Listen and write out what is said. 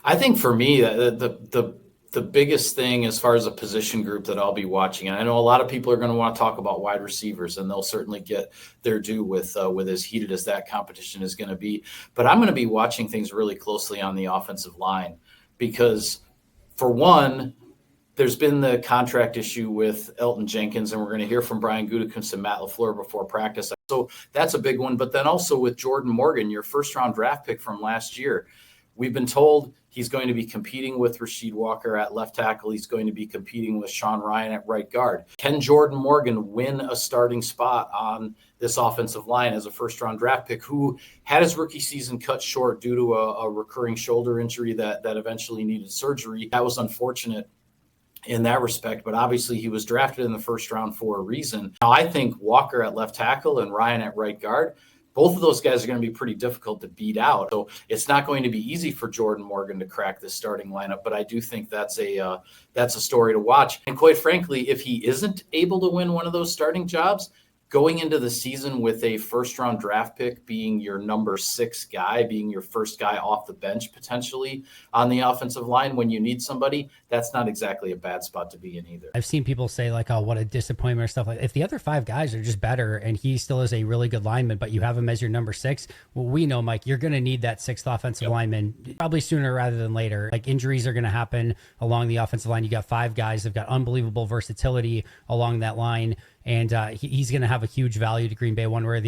I think for me, the biggest thing as far as a position group that I'll be watching, and I know a lot of people are going to want to talk about wide receivers, and they'll certainly get their due with as heated as that competition is going to be. But I'm going to be watching things really closely on the offensive line because, for one, there's been the contract issue with Elton Jenkins, and we're going to hear from Brian Gutekunst and Matt LaFleur before practice. So that's a big one. But then also with Jordan Morgan, your first-round draft pick from last year, we've been told he's going to be competing with Rasheed Walker at left tackle. He's going to be competing with Sean Ryan at right guard. Can Jordan Morgan win a starting spot on this offensive line as a first-round draft pick who had his rookie season cut short due to a recurring shoulder injury that eventually needed surgery? That was unfortunate in that respect, but obviously he was drafted in the first round for a reason. Now, I think Walker at left tackle and Ryan at right guard, both of those guys are going to be pretty difficult to beat out. So it's not going to be easy for Jordan Morgan to crack this starting lineup, but I do think that's a story to watch. And quite frankly, if he isn't able to win one of those starting jobs, going into the season with a first-round draft pick being your number 6 guy, being your first guy off the bench potentially on the offensive line when you need somebody, that's not exactly a bad spot to be in either. I've seen people say like, oh, what a disappointment or stuff like that. If the other 5 guys are just better and he still is a really good lineman, but you have him as your number 6, well, we know, Mike, you're going to need that 6th offensive lineman probably sooner rather than later. Like injuries are going to happen along the offensive line. You got 5 guys that have got unbelievable versatility along that line. And he's going to have a huge value to Green Bay one way or the other.